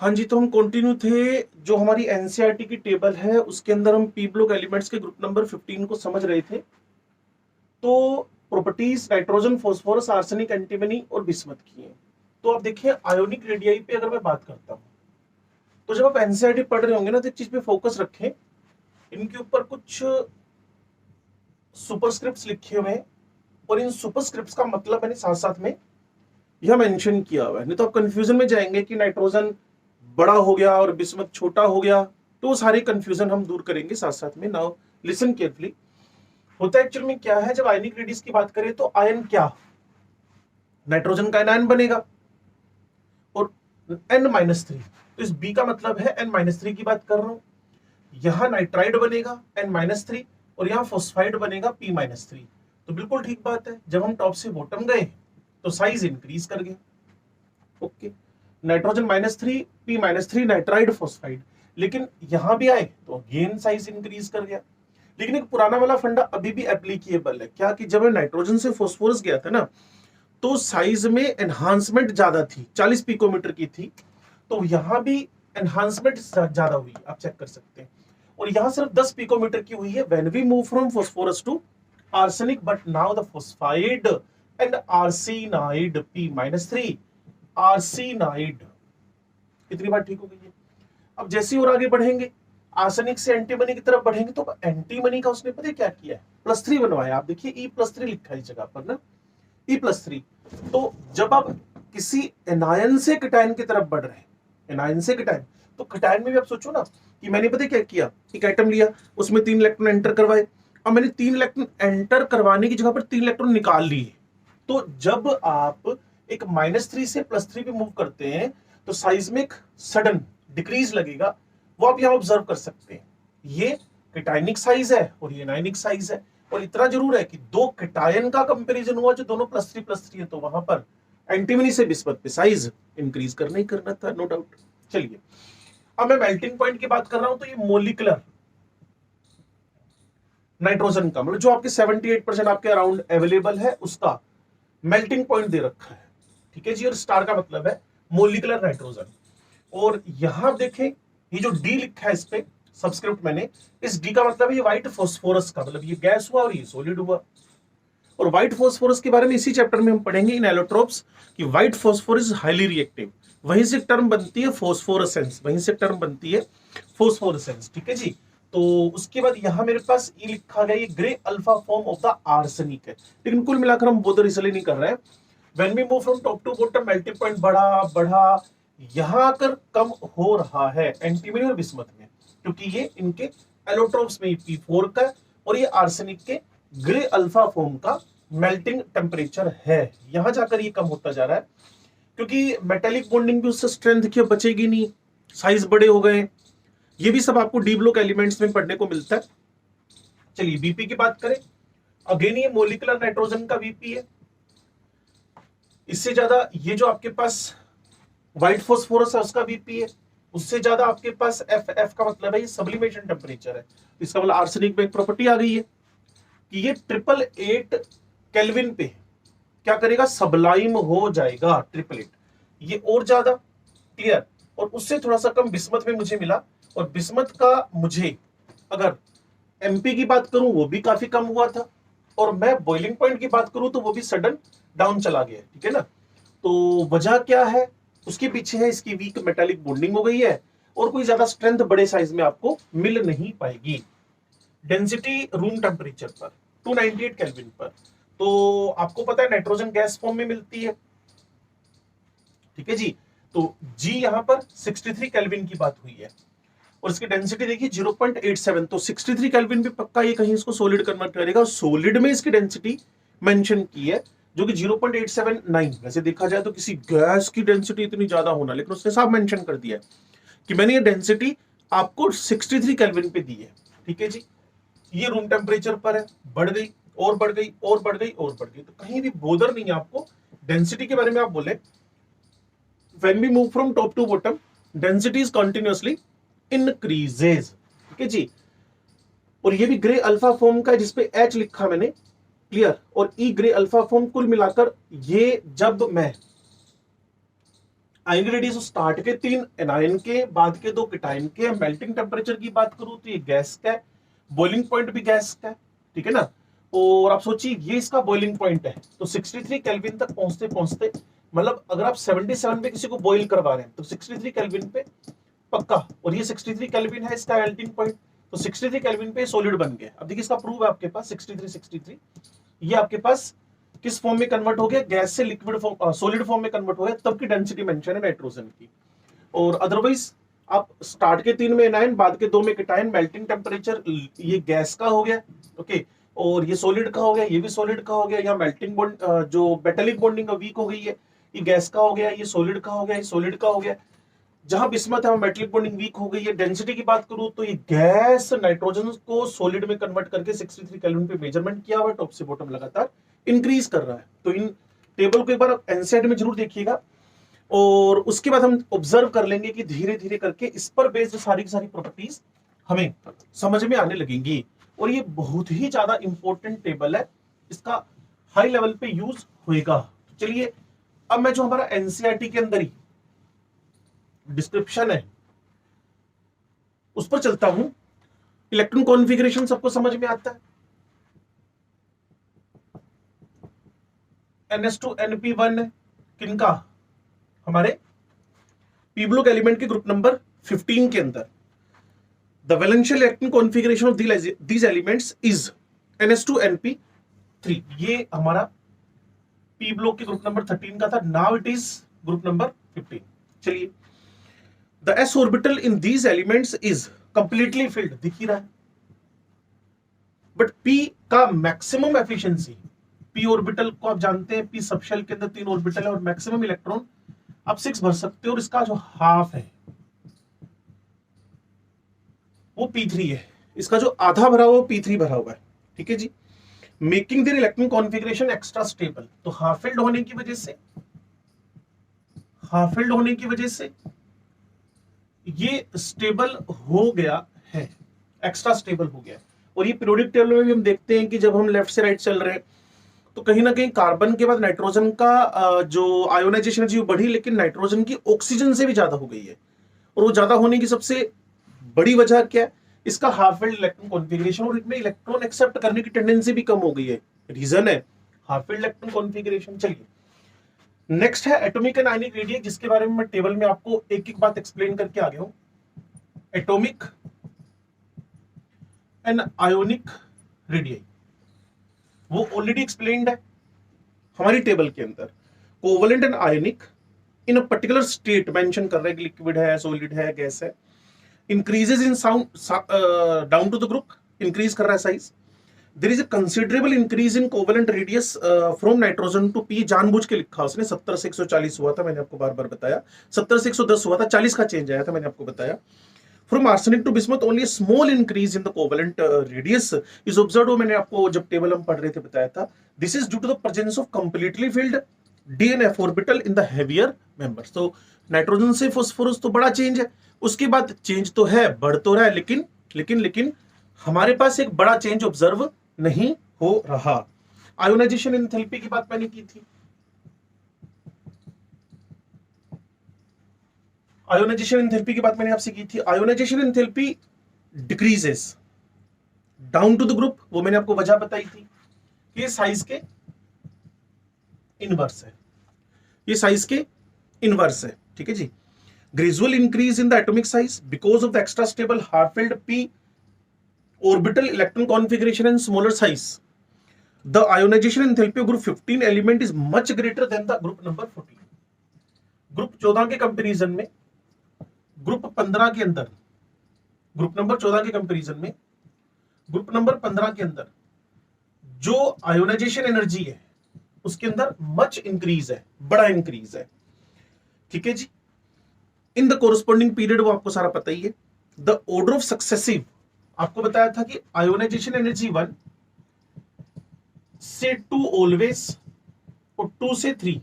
हाँ जी, तो हम कंटिन्यू थे। जो हमारी एनसीईआरटी की टेबल है उसके अंदर हम पी ब्लॉक एलिमेंट्स के ग्रुप नंबर 15 को समझ रहे थे। तो properties nitrogen, phosphorus, arsenic, antimony और बिस्मथ की हैं। तो आप देखिए आयोनिक रेडियाई पे अगर मैं बात करता हूँ, तो जब आप एनसीईआरटी पढ़ रहे होंगे ना, तो एक चीज पे फोकस रखें। इनके ऊपर कुछ सुपरस्क्रिप्ट्स लिखे हुए हैं और इन सुपरस्क्रिप्ट्स का मतलब मैंने साथ साथ में यह मेंशन किया हुआ है। नहीं तो आप कंफ्यूजन में जाएंगे कि नाइट्रोजन बड़ा हो गया और बिस्मथ छोटा हो गया। तो वो सारे कंफ्यूजन हम दूर करेंगे साथ साथ में। Now listen carefully. होता एक्चुअल में क्या है, जब आयनिक रेडियस की बात करें तो आयन क्या, नाइट्रोजन का आयन बनेगा और N-3। तो इस बी का मतलब है N-3 की बात कर रहा हूं। यहां नाइट्राइड बनेगा N-3 और यहां फॉस्फाइड बनेगा P-3। तो बिल्कुल ठीक बात है, जब हम टॉप से बॉटम गए तो साइज इंक्रीज कर गया। Okay, nitrogen -3, P-3, nitride, phosphide. लेकिन यहां भी आए तो अगेन साइज इंक्रीज कर गया। लेकिन एक पुराना वाला फंडा अभी भी एप्लीकेबल है क्या, कि जब नाइट्रोजन से फॉस्फोरस गया था ना, तो साइज में एनहांसमेंट ज्यादा थी, 40 पिकोमीटर की थी। तो यहां भी एनहांसमेंट ज्यादा हुई, आप चेक कर सकते हैं। और यहां सिर्फ 10 पिकोमीटर की हुई है when we move from phosphorus to arsenic. But now the phosphide and arsenide P-3, arsenide. कितनी बार ठीक हो गई है। अब जैसे ही और आगे बढ़ेंगे, आर्सेनिक से एंटीमनी की तरफ बढ़ेंगे, तो एंटीमनी का उसने पता क्या किया है, +3 बनवाया। आप देखिए E+3 लिखा है इस जगह पर ना, E+3। तो जब आप किसी एनायन से कटायन की तरफ बढ़ रहे हैं, एनायन से कटायन, तो कटायन में भी आप सोचो ना कि मैंने पता क्या किया, एक आइटम लिया, उसमें 3 इलेक्ट्रॉन एंटर करवाए। अब मैंने 3 इलेक्ट्रॉन एंटर करवाने की जगह पर 3 इलेक्ट्रॉन निकाल लिए। तो जब आप एक -3 से +3 पे मूव करते हैं, तो साइज में एक सडन डिक्रीज लगेगा। वो आप यहां ऑब्जर्व कर सकते हैं। ये कैटायनिक साइज है और ये एनायनिक साइज है। और इतना जरूर है कि दो कैटायन का कंपैरिजन हुआ जो दोनों +3 है, तो वहां पर एंटीमनी से बिस्मथ पे साइज इंक्रीज करना ही करना था, नो डाउट। चलिए, अब मैं मेल्टिंग पॉइंट की बात कर रहा हूं, तो ये मोलिकुलर नाइट्रोजन का, मतलब जो आपके 78% आपके अराउंड अवेलेबल है, उसका मेल्टिंग पॉइंट दे रखा है। ठीक है जी। और स्टार का मतलब है मोलिकुलर नाइट्रोजन। और यहां देखें, ये जो डी लिखा है इस पे सब्सक्रिप्ट मैंने, इस डी का मतलब है ये व्हाइट फास्फोरस का, मतलब ये गैस हुआ और ये सॉलिड हुआ। और व्हाइट फास्फोरस के बारे में इसी चैप्टर में हम पढ़ेंगे इन एलोट्रोप्स, कि व्हाइट फास्फोरस हाईली रिएक्टिव। वहीं से टर्म बनती है फास्फोरेसेंस, वहीं से टर्म बनती है फास्फोरेसेंस। ठीक है जी। तो उसके बाद यहां मेरे पास ये लिखा गया, ये grey alpha form of the arsenic है। लेकिन कुल मिलाकर हम बोधर इसलिए नहीं कर रहे हैं। When we move from top to bottom, melting point बढ़ा बढ़ा, यहां आकर कम हो रहा है एंटीमनी और बिस्मथ में, क्योंकि ये इनके एलोट्रोप्स में P4 का और ये आर्सेनिक के ग्रे अल्फा फॉर्म का मेल्टिंग टेम्परेचर है। यहां जाकर ये कम होता जा रहा है, क्योंकि मेटेलिक बॉन्डिंग भी उससे स्ट्रेंथ की बचेगी नहीं, साइज बड़े हो गए। ये भी सब आपको डी ब्लॉक एलिमेंट्स में पढ़ने को मिलता है। चलिए बीपी की बात करें। अगेन ये मोलिकुलर नाइट्रोजन का बीपी है। इससे ज्यादा ये जो आपके पास व्हाइट फास्फोरस है उसका बीपी है। उससे ज्यादा आपके पास एफ का मतलब है ये सब्लिमेशन टेम्परेचर है। इसका मतलब आर्सेनिक में एक प्रॉपर्टी आ गई है कि ये 888 केल्विन पे क्या करेगा, सबलाइम हो जाएगा। 888 ये और ज्यादा क्लियर। और उससे थोड़ा सा कम बिस्मथ में मुझे मिला। और बिस्मथ का मुझे अगर एमपी की बात करूं वो भी काफी कम हुआ था। और मैं बॉइलिंग पॉइंट की बात करूं तो वो भी सडन डाउन चला गया। ठीक है ना। तो वजह क्या है, उसके पीछे है इसकी वीक मेटालिक बॉन्डिंग हो गई है और कोई ज्यादा स्ट्रेंथ बड़े साइज में आपको मिल नहीं पाएगी। डेंसिटी रूम टेम्परेचर पर 298 केल्विन पर, तो आपको पता है नाइट्रोजन गैस फॉर्म में मिलती है। ठीक है जी। तो जी यहां पर 63 केल्विन की बात हुई है और इसकी डेंसिटी देखिए 0.87। तो 63 केल्विन भी पक्का ये कहीं इसको सॉलिड कन्वर्ट करेगा। सॉलिड में इसकी डेंसिटी मेंशन की है जो कि 0.879। वैसे देखा जाए तो किसी गैस की डेंसिटी इतनी ज्यादा होना, लेकिन उसने साफ मेंशन कर दिया है कि मैंने ये डेंसिटी आपको 63 केल्विन पे दी है। ठीक है जी। ये रूम टेम्परेचर पर है, बढ़ गई और बढ़ गई और बढ़ गई और बढ़ गई, तो कहीं भी बोदर नहीं है आपको। डेंसिटी के बारे में आप बोले, when we move from top to bottom, density is continuously increases। ठीक है जी। और ये भी ग्रे अल्फा फॉर्म का है जिसपे H लिखा मैंने, क्लियर। और E ग्रे अल्फा फॉर्म, कुल मिलाकर ये जब मैं आयनिक रेडियस स्टार्ट के 3 एनायन के, बाद के 2 कीटायन के। मेल्टिंग टेम्परेचर की बात करूं तो ये गैस का है, बॉइलिंग पॉइंट भी गैस का है, ठीक है ना। और आप सोचिए ये इसका बॉइलिंग पॉइंट है, तो 63 केल्विन तक पहुंचते पहुंचते, मतलब अगर आप 77 पे किसी को बॉइल करवा रहे हैं तो 63 केल्विन पे पक्का, और ये 63 केल्विन है इसका मेल्टिंग पॉइंट, तो 63 केल्विन पे सॉलिड बन गया। अब देखिए इसका प्रूफ है आपके पास 63 ये आपके पास किस फॉर्म में कन्वर्ट हो गया, गैस से लिक्विड फॉर्म, सॉलिड फॉर्म में कन्वर्ट हो गया, तब की डेंसिटी मेंशन है नाइट्रोजन की। और अदरवाइज आप स्टार्ट के 3 में एनायन, बाद के 2 में कीटायन, मेल्टिंग टेम्परेचर ये गैस का हो गया, ओके, और ये सॉलिड का हो गया, ये भी सॉलिड का हो गया। यहाँ मेल्टिंग बॉन्ड जो मेटालिक बॉन्डिंग वीक हो गई है, ये गैस का हो गया, ये सॉलिड का हो गया, ये सॉलिड का हो गया। जहां बिस्मत है मेटालिक बॉन्डिंग वीक हो गई है। डेंसिटी की बात करूं तो ये गैस नाइट्रोजन को सॉलिड में कन्वर्ट करके 63 केल्विन पे मेजरमेंट किया हुआ, टॉप से बॉटम लगातार इंक्रीज कर रहा है। तो इन टेबल को एक बार एनसीईआरटी में जरूर देखिएगा, और उसके बाद हम ऑब्जर्व कर लेंगे कि धीरे धीरे करके इस पर बेस्ड सारी की सारी प्रॉपर्टीज हमें समझ में आने लगेंगी। और ये बहुत ही ज्यादा इंपॉर्टेंट टेबल है, इसका हाई लेवल पे यूज होएगा। तो चलिए अब मैं जो हमारा एनसीईआरटी के अंदर ही डिस्क्रिप्शन है उस पर चलता हूं। इलेक्ट्रॉन कॉन्फ़िगरेशन सबको समझ में आता है। NS2 NP1 किनका, हमारे पी ब्लॉक एलिमेंट के ग्रुप नंबर 15 के अंदर। The वैलेंशियल electron configuration of these elements is NS2 NP3। ये हमारा पी ब्लॉक के ग्रुप नंबर 13 का था, now it is group number 15। चलिए, the s orbital in these elements is completely filled, दिख ही रहा है, बट p का मैक्सिमम एफिशिएंसी, p ऑर्बिटल को आप जानते हैं, p सबशेल के अंदर 3 ऑर्बिटल है और मैक्सिमम इलेक्ट्रॉन आप 6 भर सकते हो, और इसका जो हाफ है वो p3 है, इसका जो आधा भरा हुआ p3 भरा हुआ है, ठीक है जी। Making their electron configuration extra stable, तो हाफ फिल्ड होने की वजह से ये स्टेबल हो गया है, एक्स्ट्रा स्टेबल हो गया। और ये पीरियोडिक टेबल में भी हम देखते हैं कि जब हम लेफ्ट से राइट चल रहे हैं तो कहीं ना कहीं कार्बन के बाद नाइट्रोजन का जो आयोनाइजेशन एनर्जी बढ़ी, लेकिन नाइट्रोजन की ऑक्सीजन से भी ज्यादा हो गई है। और वो ज्यादा होने की सबसे बड़ी वजह क्या है, इसका हाफ फिल्ड इलेक्ट्रॉन कॉन्फ़िगरेशन, और इनमें इलेक्ट्रॉन एक्सेप्ट करने की टेंडेंसी भी कम हो गई है, रीजन है हाफ फिल्ड इलेक्ट्रॉन कॉन्फ़िगरेशन। चलिए नेक्स्ट है एटॉमिक एंड आयनिक रेडियई, जिसके बारे में मैं टेबल में आपको एक एक बात एक्सप्लेन करके आ गया हूं। एटॉमिक एंड आयोनिक रेडियई वो ऑलरेडी एक्सप्लेन्ड है हमारी टेबल के अंदर। Covalent and ionic in a particular state mention कर रहे हैं, लिक्विड है, सॉलिड है, गैस है। Increases in sound down to the group, increase कर रहा है size. There is a considerable increase in covalent radius from nitrogen to P, जानबूझ के लिखा उसने। 70 से 140 हुआ था, मैंने आपको बार बार बताया। 70 से 110 हुआ था, 40 का चेंज आया था, मैंने आपको बताया। From arsenic to bismuth only small increase in the covalent radius is observed, मैंने आपको जब टेबल हम पढ़ रहे थे बताया था। This is due to the presence of completely filled DNF orbital in the heavier members. तो नाइट्रोजन से फास्फोरस तो बड़ा चेंज है, उसके बाद चेंज तो है, बढ़ तो रहा है, लेकिन हमारे पास एक बड़ा चेंज ऑब्जर्व नहीं हो रहा। आयोनाइजेशन एंथैल्पी की बात मैंने की थी। आयोनाइजेशन एंथैल्पी की बात मैंने आपसे की थी। Ionisation enthalpy decreases down to the group, वो मैंने आपको वजह बताई थी। ये साइज के इनवर्स है, ये साइज के इनवर्स है, ठीक है जी। Gradual increase in the atomic size because of the extra stable half filled p orbital electron configuration and smaller size. The ionization enthalpy of group 15 element is much greater than the group number 14. Group 14 के comparison में, group 15 के अंदर, group number 14 के comparison में group number 15 के अंदर जो ionisation energy है उसके अंदर मच इंक्रीज है, बड़ा इंक्रीज है, ठीक है जी। इन द कोरस्पॉन्डिंग पीरियड, वो आपको सारा पता ही है। द ऑर्डर ऑफ सक्सेसिव, आपको बताया था कि आयोनाइजेशन एनर्जी 1 से 2 ऑलवेज और 2 से 3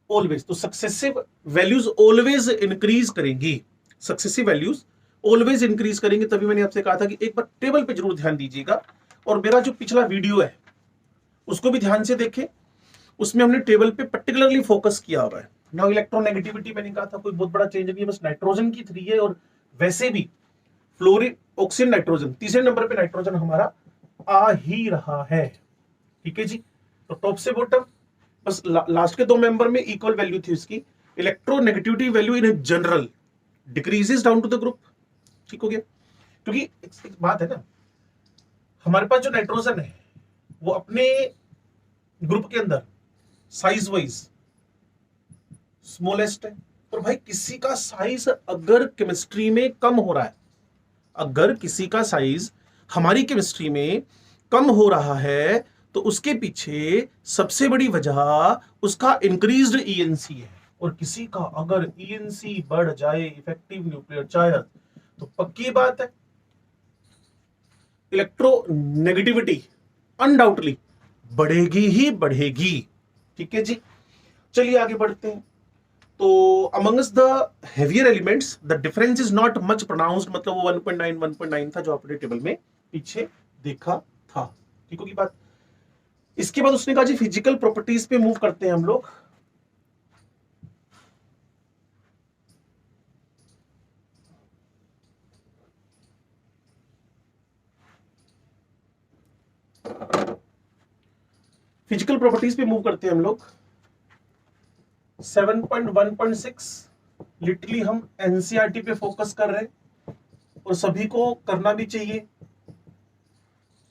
ऑलवेज, तो सक्सेसिव वैल्यूज ऑलवेज इंक्रीज करेंगी, सक्सेसिव वैल्यूज ऑलवेज इंक्रीज करेंगे। तभी मैंने आपसे कहा था कि एक बार टेबल पे जरूर ध्यान दीजिएगा, और मेरा जो पिछला वीडियो है उसको भी ध्यान से देखें, उसमें हमने टेबल पे पर्टिकुलरली फोकस किया हुआ है। नाउ इलेक्ट्रोनेगेटिविटी मैंने कहा था कोई बहुत बड़ा चेंज नहीं है, बस नाइट्रोजन की 3 है। और वैसे भी फ्लोरीन, ऑक्सीजन, नाइट्रोजन, तीसरे नंबर पे नाइट्रोजन हमारा आ ही रहा है। ठीक है जी। तो टॉप से बॉटम बस लास्ट के 2 मेंबर में इक्वल वैल्यू थी इसकी। Electronegativity value in general decreases down to the group. ठीक हो गया। क्योंकि एक बात है ना, हमारे पास जो नाइट्रोजन है वो अपने ग्रुप के अंदर साइज वाइज स्मॉलेस्ट है। और भाई किसी का साइज अगर केमिस्ट्री में कम हो रहा है, अगर किसी का साइज हमारी केमिस्ट्री में कम हो रहा है तो उसके पीछे सबसे बड़ी वजह उसका इंक्रीज्ड ईएनसी है। और किसी का अगर ईएनसी बढ़ जाए, इफेक्टिव न्यूक्लियर चार्ज, तो पक्की बात है इलेक्ट्रोनेगेटिविटी अनडाउटली बढ़ेगी ही बढ़ेगी। ठीक है जी। चलिए आगे बढ़ते हैं। तो amongst the heavier elements the difference is not much pronounced, मतलब वो 1.9 था जो आपने टेबल में पीछे देखा था। ठीक होगी बात। इसके बाद उसने कहा जी फिजिकल प्रॉपर्टीज पे मूव करते हैं हम लोग। फिजिकल प्रॉपर्टीज पे मूव करते हैं हम लोग। 7.1.6 लिटरली हम एनसीईआरटी पे फोकस कर रहे हैं और सभी को करना भी चाहिए,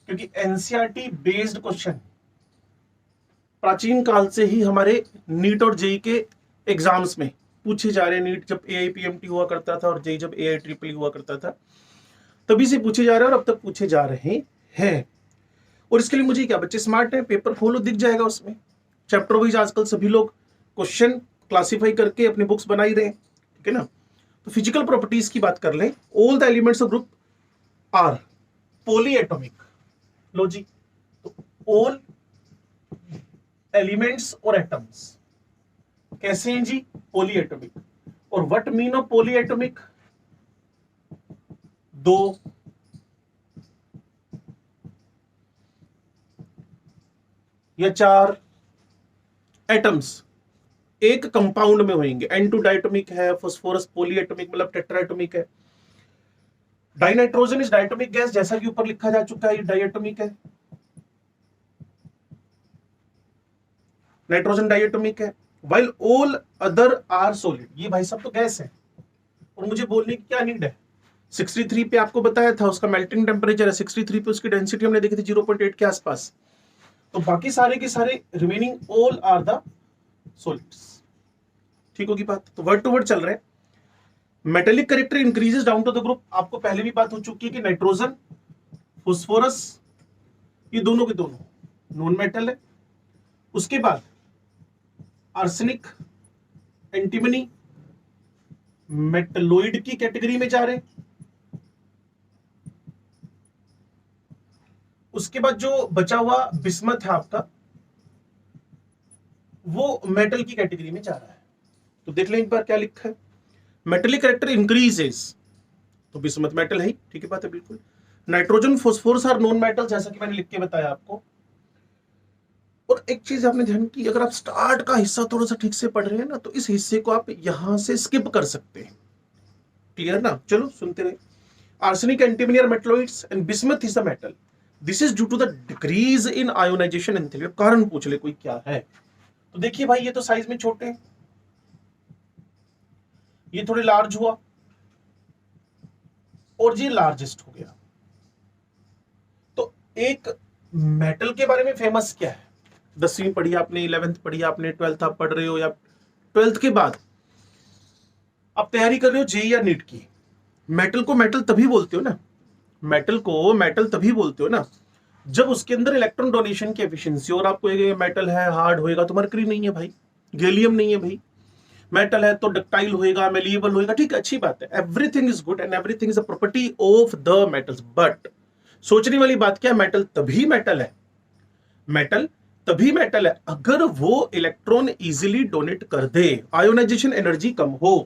क्योंकि एनसीईआरटी बेस्ड क्वेश्चन प्राचीन काल से ही हमारे नीट और जेई के एग्जाम्स में पूछे जा रहे हैं। नीट जब एआईपीएमटी हुआ करता था और जेई जब एआईट्रिपल हुआ करता था, तभी से पूछे जा रहे हैं और अब तक पूछे जा रहे हैं। और इसके लिए मुझे क्या, बच्चे स्मार्ट हैं, पेपर खोलो दिख जाएगा उसमें चैप्टर वाइज आजकल सभी लोग क्वेश्चन क्लासिफाई करके अपनी बुक्स बना ही रहे हैं। ठीक है ना। तो फिजिकल प्रॉपर्टीज की बात कर लें। All the elements of group are polyatomic. लो जी, तो ऑल एलिमेंट्स और एटम्स कैसे हैं जी, पॉलीएटॉमिक। और व्हाट मीन ऑफ पॉलीएटॉमिक, 2 या 4 एटम्स एक कंपाउंड में होंगे। N2 डायटोमिक है, फास्फोरस पॉलीएटॉमिक मतलब टेट्राएटॉमिक है। डाइनाइट्रोजन इज डायटोमिक गैस, जैसा कि ऊपर लिखा जा चुका है, ये डायटोमिक है। नाइट्रोजन डायटोमिक है। While all other are solid. ये भाई सब तो गैस है और मुझे बोलने की क्या नीड है। 63 पे आपको बताया था उसका मेल्टिंग टेम्परेचर है, 63 पे उसकी डेंसिटी हमने देखी थी 0.8 के आसपास। तो बाकी सारे के सारे remaining all are the solids. ठीक होगी बात। तो वर्ड टू वर्ड चल रहे हैं। Metallic character increases down to the group. आपको पहले भी बात हो चुकी है कि नाइट्रोजन, फास्फोरस, ये दोनों के दोनों नॉन मेटल है। उसके बाद आर्सेनिक, एंटीमनी मेटलोइड की कैटेगरी में जा रहे हैं। उसके बाद जो बचा हुआ बिस्मथ है आपका, वो मेटल की कैटेगरी में जा रहा है। तो देख लें एक बार क्या लिखा है। मेटेलिक कैरेक्टर इंक्रीजेस, तो बिस्मथ मेटल है। ठीक है बात है बिल्कुल। Nitrogen, phosphorus are non metal, जैसा कि मैंने लिख के बताया आपको। और एक चीज आपने ध्यान की, अगर आप स्टार्ट का हिस्सा थोड़ा सा ठीक से पढ़ रहे हैं ना, तो इस हिस्से को आप यहां से स्किप कर सकते हैं। क्लियर ना। चलो सुनते रहे। Arsenic, antimony are metalloids and bismuth is the metal. This is due to the decrease in ionisation enthalpy. कारण पूछ ले कोई क्या है। तो देखिए भाई, ये तो साइज में छोटे हैं, ये थोड़े लार्ज हुआ और ये लार्जेस्ट हो गया। तो एक मेटल के बारे में फेमस क्या है, 10वीं पढ़ी आपने, 11th पढ़ी आपने, 12th आप पढ़ रहे हो, या 12th के बाद आप तैयारी कर रहे हो जेई या नीट की। मेटल को मेटल तभी बोलते हो ना, मेटल को मेटल तभी बोलते हो ना जब उसके अंदर इलेक्ट्रॉन डोनेशन की एफिशिएंसी। और आपको ये मेटल है हार्ड होएगा तो मरकरी नहीं है भाई, गैलियम नहीं है भाई। मेटल है तो डक्टाइल होएगा, मेलिएबल होएगा। ठीक है, अच्छी बात है। Everything is good and everything is a property of the metals. But सोचने वाली बात क्या है, मेटल तभी मेटल है, मेटल तभी मेटल है अगर वो इलेक्ट्रॉन इजीली डोनेट कर दे, आयोनाइजेशन एनर्जी कम हो।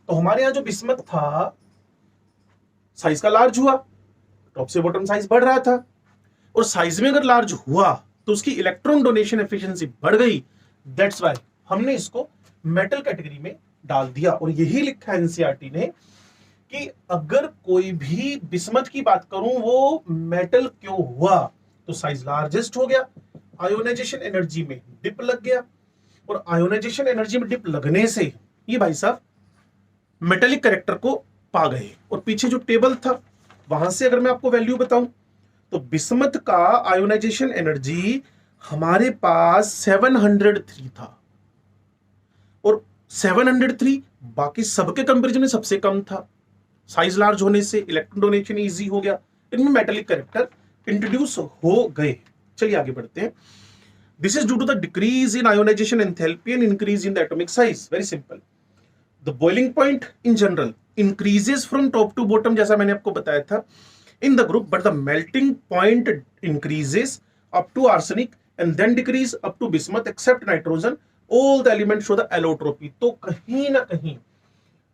तो हमारे यहां जो बिस्मथ था साइज का लार्ज हुआ, टॉप से बॉटम साइज बढ़ रहा था, और साइज में अगर लार्ज हुआ तो उसकी इलेक्ट्रॉन डोनेशन एफिशिएंसी बढ़ गई। दैट्स व्हाई हमने इसको मेटल कैटेगरी में डाल दिया। और यही लिखा है एनसीईआरटी ने कि अगर कोई भी बिस्मथ की बात करूं वो मेटल क्यों हुआ, तो साइज लार्जेस्ट हो गया, आयोनाइजेशन एनर्जी में डिप लग गया, और आयोनाइजेशन एनर्जी में डिप लगने से ये भाई साहब मेटेलिक कैरेक्टर को पा गए। और पीछे जो टेबल था वहां से अगर मैं आपको वैल्यू बताऊं तो बिस्मथ का आयोनाइजेशन एनर्जी हमारे पास 703 था, और 703 बाकी सबके कंपेरिजन में सबसे कम था। साइज लार्ज होने से इलेक्ट्रॉन डोनेशन इजी हो गया, इनमें मेटेलिक कैरेक्टर इंट्रोड्यूस हो गए। चलिए आगे बढ़ते हैं। This is due to the decrease in ionisation enthalpy and increase in the atomic size. Very simple, the boiling point in general increases from top to bottom, जैसा मैंने आपको बताया था in the group, but the melting point increases up to arsenic and then decrease up to bismuth except nitrogen. All the elements show the allotropy. तो कहीं ना कहीं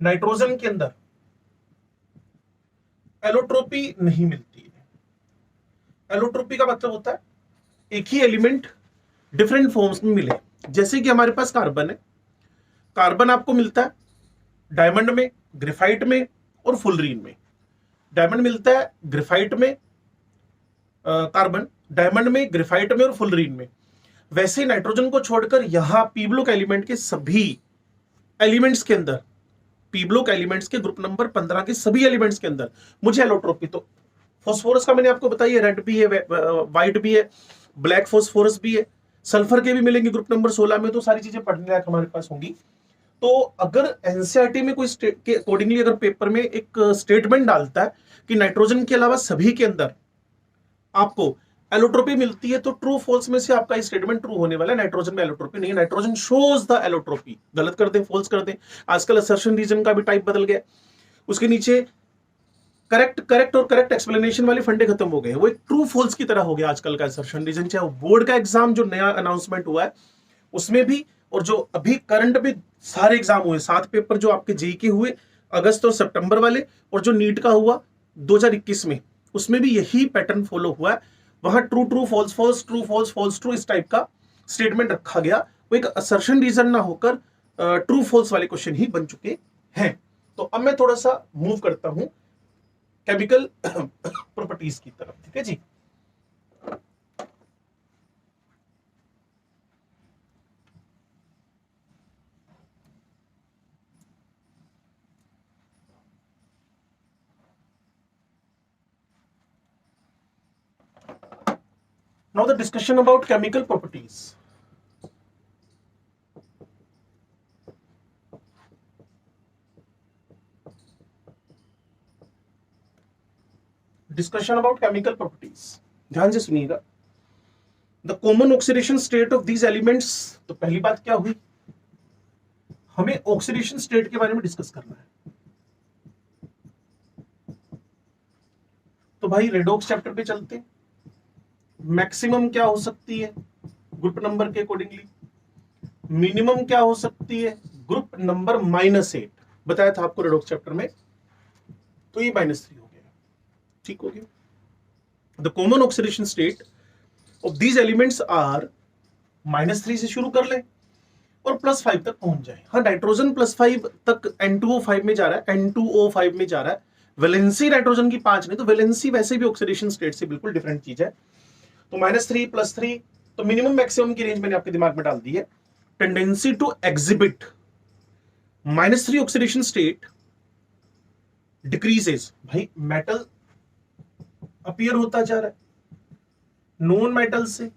nitrogen के अंदर एलोट्रोपी नहीं मिलती है। एलोट्रोपी का मतलब होता है एक ही एलिमेंट डिफरेंट फॉर्म्स में मिले। जैसे कि हमारे पास कार्बन है, कार्बन आपको मिलता है डायमंड में, ग्रेफाइट में और फुलरीन में। डायमंड मिलता है ग्रेफाइट में, कार्बन डायमंड में, ग्रेफाइट में और फुलरीन में। वैसे नाइट्रोजन को छोड़कर यहां पी ब्लॉक एलिमेंट के सभी एलिमेंट्स के अंदर, पी ब्लॉक एलिमेंट्स के ग्रुप नंबर 15 के सभी एलिमेंट्स के अंदर मुझे एलोट्रोपी, तो फॉस्फोरस का मैंने आपको बताया रेड भी है, व्हाइट भी है, ब्लैक फॉस्फोरस भी है, सल्फर के भी मिलेंगे ग्रुप नंबर 16 में। तो सारी चीजें पढ़ने लायक हमारे पास होंगी। तो अगर एनसीईआरटी में कोई के अकॉर्डिंगली अगर पेपर में एक स्टेटमेंट डालता है कि नाइट्रोजन के अलावा सभी के अंदर आपको एलोट्रोपी मिलती है, तो ट्रू फॉल्स में से आपका स्टेटमेंट ट्रू होने वाला है। नाइट्रोजन में एलोट्रोपी नहीं, नाइट्रोजन शोज द एलोट्रोपी। गलत कर दें, फॉल्स कर दें। आजकल असर्शन रीजन का भी टाइप बदल गया, उसके नीचे करेक्ट करेक्ट और करेक्ट एक्सप्लेनेशन वाले फंडे खत्म हो गए। वो एक ट्रू फॉल्स की तरह हो गया आजकल का असर्शन रीजन। चाहे वो बोर्ड का एग्जाम जो नया अनाउंसमेंट हुआ है उसमें भी, और जो अभी करंट में सारे एग्जाम हुए, 7 पेपर जो आपके जेई के हुए अगस्त और सितंबर वाले, और जो नीट का हुआ 2021 में, उसमें भी यही पैटर्न फॉलो हुआ है। वहां true true false false, true false false true, इस टाइप का स्टेटमेंट रखा गया। वो एक असर्शन रीजन ना होकर ट्रू फॉल्स वाले क्वेश्चन ही बन चुके हैं। तो अब मैं थोड़ा सा मूव करता हूं केमिकल प्रॉपर्टीज की तरफ। ठीक है जी। Now the discussion about chemical properties. Discussion about chemical properties. ध्यान से सुनिएगा। The common oxidation state of these elements. तो पहली बात क्या हुई, हमें ऑक्सीडेशन स्टेट के बारे में डिस्कस करना है। तो भाई रेडॉक्स चैप्टर पे चलते हैं। मैक्सिमम क्या हो सकती है ग्रुप नंबर के अकॉर्डिंगली, मिनिमम क्या हो सकती है ग्रुप नंबर -8 बताया था आपको रेडॉक्स चैप्टर में, तो ये -3 हो गया। ठीक हो गया। The common oxidation state of these elements are -3 से शुरू कर ले और +5 तक पहुंच जाए। हाँ, नाइट्रोजन +5 तक N2O5 में जा रहा है, N2O5 में जा रहा है। वैलेंसी नाइट्रोजन की 5 नहीं, तो वैलेंसी वैसे भी ऑक्सीडेशन स्टेट से बिल्कुल डिफरेंट चीज है। तो -3 +3, तो मिनिमम मैक्सिमम की रेंज मैंने आपके दिमाग में डाल दी है। Tendency to exhibit -3 oxidation state decreases. भाई मेटल अपीयर होता जा रहा है, नॉन मेटल से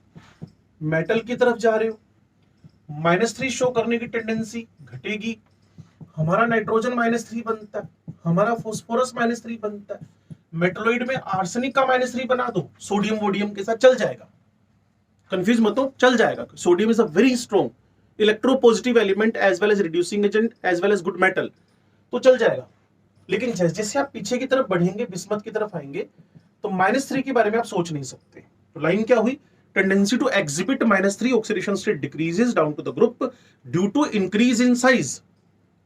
मेटल की तरफ जा रहे हो, -3 शो करने की टेंडेंसी घटेगी। हमारा नाइट्रोजन -3 बनता है, हमारा फॉस्फोरस -3 बनता है। मेटलोइड में आर्सेनिक का -3 बना दो सोडियम वोडियम के साथ, चल जाएगा। कंफ्यूज मत हो, चल जाएगा। Sodium is a very strong electropositive element as well as reducing agent as well as good metal, तो चल जाएगा। लेकिन जैसे जैसे आप पीछे की तरफ बढ़ेंगे, बिस्मथ की तरफ आएंगे, तो -3 के बारे में आप सोच नहीं सकते। तो लाइन क्या हुई, tendency to exhibit -3 oxidation state decreases down to the group due to increase in size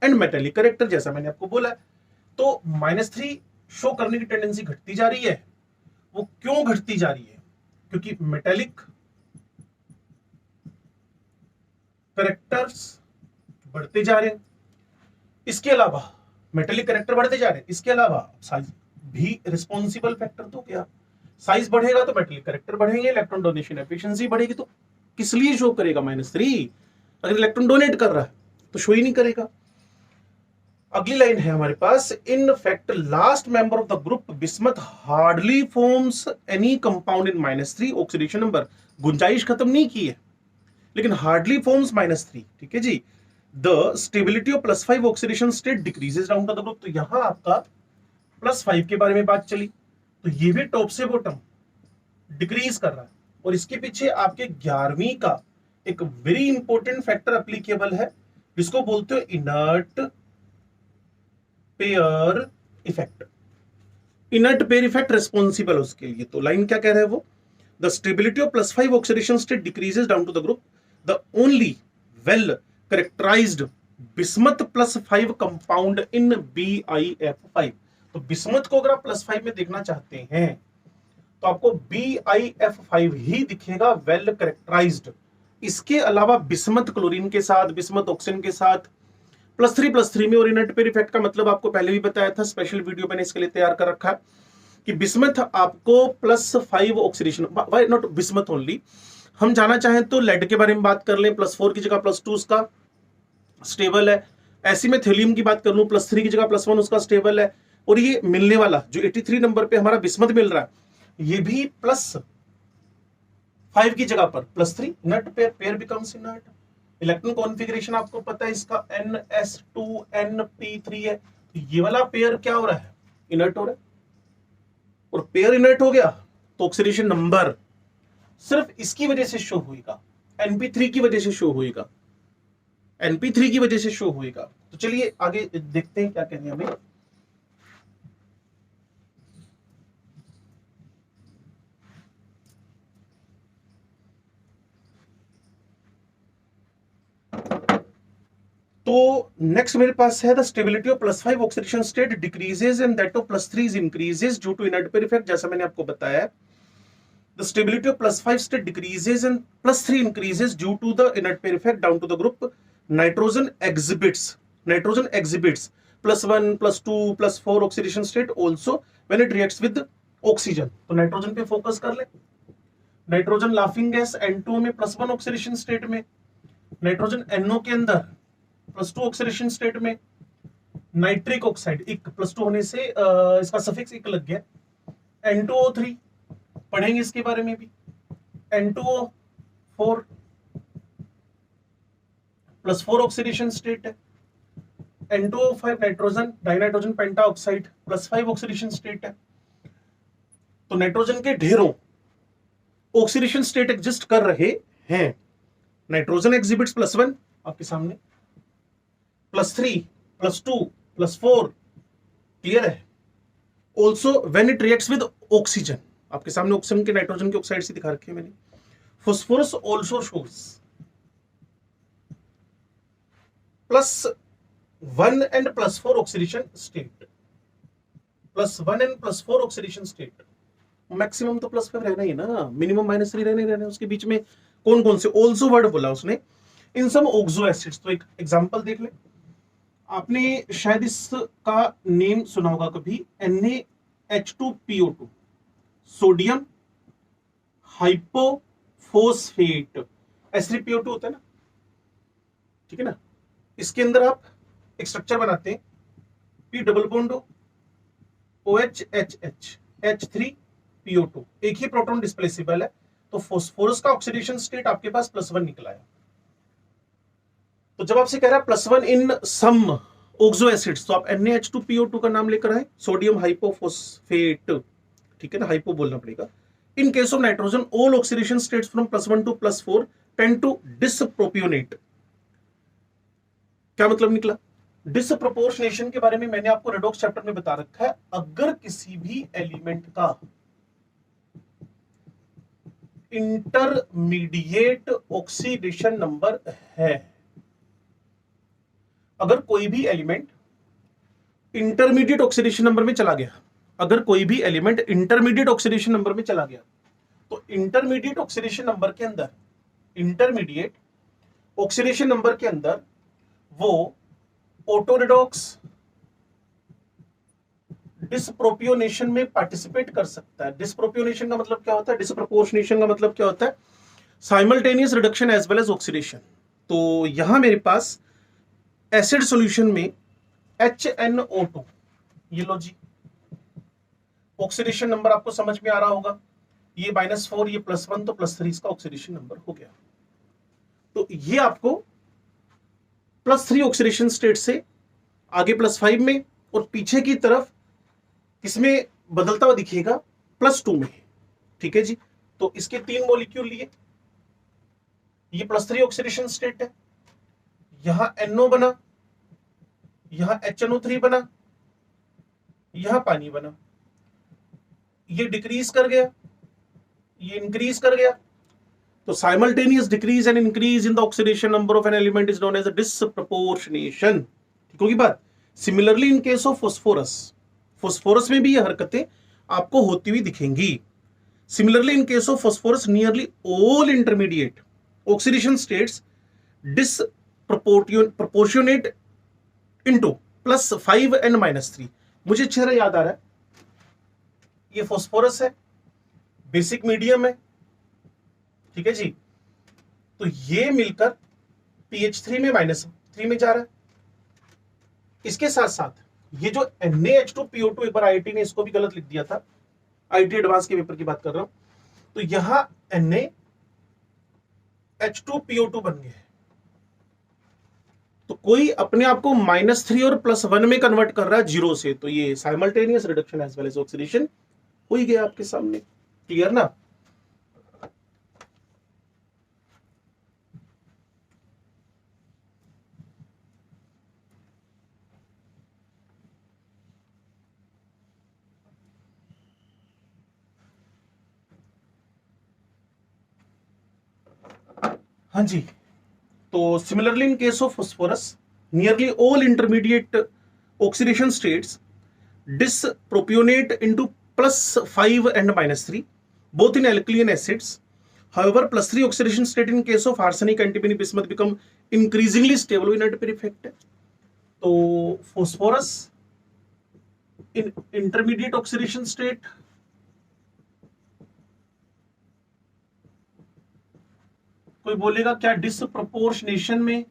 and metallic character, जैसा मैंने आपको बोला। तो -3 शो करने की टेंडेंसी घटती जा रही है। वो क्यों घटती जा रही है, क्योंकि मेटेलिक कैरेक्टर्स बढ़ते जा रहे हैं। इसके अलावा मेटेलिक कैरेक्टर बढ़ते जा रहे हैं। इसके अलावा साइज भी रिस्पॉन्सिबल फैक्टर तो क्या, साइज बढ़ेगा तो मेटेलिक कैरेक्टर बढ़ेंगे, इलेक्ट्रॉन डोनेशन एफिशिएंसी बढ़ेगी, तो किस लिए शो करेगा -3? अगर इलेक्ट्रॉन डोनेट कर रहा है तो शो ही नहीं करेगा। अगली लाइन है हमारे पास, in fact last member of the group bismuth hardly forms any compound in -3 oxidation number, गुंजाइश खत्म नहीं की है लेकिन हार्डली फॉर्म्स -3, ठीक है जी। The stability of +5 oxidation state decreases down to the group, तो यहां आपका +5 के बारे में बात चली, तो ये भी टॉप से बॉटम डिक्रीज कर रहा है। और इसके पीछे आपके 11वीं का एक वेरी इंपॉर्टेंट फैक्टर एप्लीकेबल है जिसको बोलते हो inert pair effect. Inert pair effect responsible उसके लिए, तो लाइन क्या कह रहा है वो, the stability of +5 oxidation state decreases down to the group, the only well characterised bismuth +5 compound in BiF5। तो बिस्मथ को अगर आप +5 में देखना चाहते हैं तो आपको BiF5 ही दिखेगा वेल करेक्टराइज्ड। इसके अलावा बिस्मथ क्लोरीन के साथ, बिस्मथ ऑक्सीजन के साथ +3 में, और इनर्ट पेयर इफेक्ट का मतलब आपको पहले भी बताया था, स्पेशल वीडियो मैंने इसके लिए तैयार कर रखा है कि बिस्मथ आपको +5 oxidation, why not bismuth only, हम जाना चाहें तो लेड के बारे में बात कर लें, +4 की जगह +2 उसका स्टेबल है। ऐसी में थेलियम की बात कर लूं, +3 की जगह +1 उसका स्टेबल है। और ये मिलने वाला जो 83 नंबर पे हमारा बिस्मथ मिल रहा है, ये भी +5 की जगह पर +3, inert pair becomes inert. Electron configuration आपको पता है इसका NS2Np3 है, तो ये वाला पेयर क्या हो रहा है, इनर्ट हो रहा है। और पेयर इनर्ट हो गया तो ऑक्सीडेशन नंबर सिर्फ इसकी वजह से शो होगा, Np3 की वजह से शो होगा, Np3 की वजह से शो होगा। तो चलिए आगे देखते हैं क्या कहने हमें। तो नेक्स्ट मेरे पास है the stability of +5 oxidation state decreases and that of +3 increases due to inert pair effect. जैसा मैंने आपको बताया, the stability of +5 state decreases and +3 increases due to the inert pair effect down to the group nitrogen exhibits +1 +2 +4 oxidation state also when it reacts with oxygen. तो nitrogen पे focus कर ले। Nitrogen laughing gas N2 में +1 oxidation state में, nitrogen NO के अंदर +2 oxidation state में, nitric oxide इक +2 होने से इसका सफिक्स इक लग गया, N2O3 पढ़ेंगे इसके बारे में भी, N2O4 +4 ऑक्सीडेशन स्टेट है, N2O5 nitrogen dinitrogen pentoxide +5 oxidation state है। तो नाइट्रोजन के ढेरों ऑक्सीडेशन स्टेट एग्जिस्ट कर रहे हैं। नाइट्रोजन एग्जिबिट्स +1 आपके सामने, +3 +2 +4 क्लियर है। Also when it reacts with oxygen, आपके सामने ऑक्सीजन के नाइट्रोजन के ऑक्साइड से दिखा रखे हैं मैंने। Phosphorus also shows +1 and +4 oxidation state, +1 and +4 oxidation state. Maximum तो +5 रहना ही ना, मिनिमम -3 रहना। उसके बीच में कौन कौन से ऑल्सो वर्ड बोला उसने, इन सम ऑक्सो एसिड्स। तो एक एग्जांपल देख ले, आपने शायद इसका नेम सुना होगा कभी, NaH2PO2 सोडियम हाइपोफॉस्फेट, H3PO2 होता है ना, ठीक है ना। इसके अंदर आप एक स्ट्रक्चर बनाते हैं P double bond OHHH H3PO2, एक ही प्रोटॉन डिस्प्लेसेबल है। तो फॉस्फोरस का ऑक्सीडेशन स्टेट आपके पास +1 निकला है। तो जब आपसे कह रहा है +1 इन सम ऑक्सो एसिड्स, तो आप NaH2PO2 का नाम लेकर आए, सोडियम हाइपोफॉस्फेट, ठीक है ना, हाइपो बोलना पड़ेगा। In case of nitrogen all oxidation states from +1 to +4 tend to disproportionate. क्या मतलब निकला? डिसप्रोपोर्शनेशन के बारे में मैंने आपको रेडॉक्स चैप्टर में बता रखा है। अगर किसी भी एलिमेंट का इंटरमीडिएट ऑक्सीडेशन नंबर है, अगर कोई भी एलिमेंट इंटरमीडिएट ऑक्सीडेशन नंबर में चला गया, अगर कोई भी एलिमेंट इंटरमीडिएट ऑक्सीडेशन नंबर में चला गया, तो इंटरमीडिएट ऑक्सीडेशन नंबर के अंदर, इंटरमीडिएट ऑक्सीडेशन नंबर के अंदर वो ऑटोरेडॉक्स डिसप्रोपियोनेशन में पार्टिसिपेट कर सकता है। डिसप्रोपियोनेशन का मतलब क्या होता है, डिसप्रोपोर्शनेशन का मतलब क्या होता है, simultaneous reduction as well as oxidation. तो यहां मेरे पास एसिड सॉल्यूशन में HNO2, ये लो जी, ऑक्सीडेशन नंबर आपको समझ में आ रहा होगा, ये -4 ये +1 तो +3 इसका ऑक्सीडेशन नंबर हो गया। तो ये आपको +3 ऑक्सीडेशन स्टेट से आगे +5 में और पीछे की तरफ किसमें बदलता हुआ दिखेगा, +2 में। ठीक है जी, तो इसके 3 मॉलिक्यूल लिए, ये +3 ऑक्सीडेशन स्टेट है, यहां NO बना, यहां HNO3 बना, यहां पानी बना, ये डिक्रीज कर गया, ये इंक्रीज कर गया। तो simultaneous decrease and increase in the oxidation number of an element is known as disproportionation. ठीक होगी बात। Similarly in case of phosphorus, phosphorus में भी ये हरकतें आपको होती हुई दिखेंगी। Similarly in case of phosphorus nearly all intermediate oxidation states disproportionate into +5 and -3। मुझे चेहरा याद आ रहा है, ये फास्फोरस है, बेसिक मीडियम है, ठीक है जी, तो ये मिलकर pH3 में -3 में जा रहा है। इसके साथ साथ ये जो NaH2PO2, एक बार आईआईटी ने इसको भी गलत लिख दिया था, आईआईटी एडवांस के पेपर की बात कर रहा हूं, तो यहां NaH2PO2 बन गया है। तो कोई अपने आप को -3 और +1 में कन्वर्ट कर रहा है 0 से, तो ये simultaneous reduction as well as oxidation हो ही गया आपके सामने। क्लियर ना। हाँ जी, तो similarly in case of phosphorus nearly all intermediate oxidation states disproportionate into +5 and -3 both in alkaline acids. However, +3 oxidation state in case of arsenic, antimony, bismuth become increasingly stable in inert effect. तो phosphorus in intermediate oxidation state कोई बोलेगा क्या disproportionation में,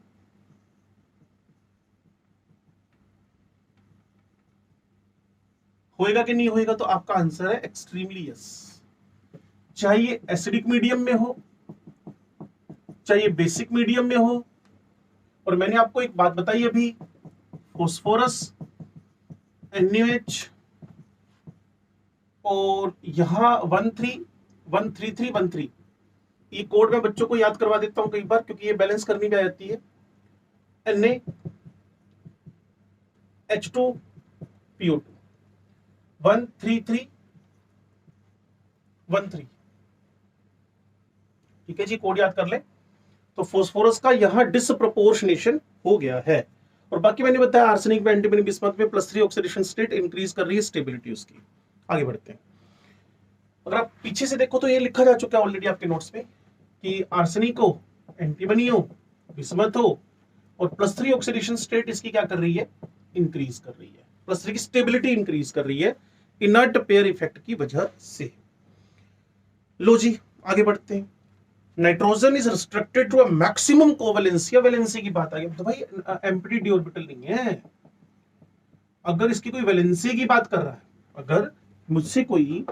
होएगा कि नहीं होएगा, तो आपका आंसर है एक्सट्रीमली यस। चाहे ये एसिडिक मीडियम में हो, चाहे ये बेसिक मीडियम में हो। और मैंने आपको एक बात बताई अभी, फास्फोरस, NaOH और यहां 13313, ये कोड मैं बच्चों को याद करवा देता हूं कई बार, क्योंकि ये बैलेंस करनी भी आ जाती है। NaH2PO2 13313, ठीक है जी, कोड याद कर ले। तो फास्फोरस का यहां डिसप्रोपोर्शनेशन हो गया है। और बाकी मैंने बताया आर्सेनिक में, एंटीमनी, बिस्मथ में +3 ऑक्सीडेशन स्टेट इंक्रीज कर रही है स्टेबिलिटी उसकी। आगे बढ़ते हैं। अगर आप पीछे से देखो तो ये लिखा जा चुका है ऑलरेडी आपके नोट्स में कि आर्सेनिक हो, एंटीमनी हो, बिस्मथ हो और +3 ऑक्सीडेशन स्टेट इसकी क्या कर रही है, इंक्रीज कर रही है। +3 की स्टेबिलिटी इंक्रीज कर रही है इनर्ट पेयर इफेक्ट की वजह से। लो जी आगे बढ़ते हैं। Nitrogen is restricted to a maximum covalency, valency की बात आ गई तो भाई एम्प्टी डी ऑर्बिटल नहीं है। अगर इसकी कोई वैलेंसी की बात कर रहा है, अगर मुझसे कोई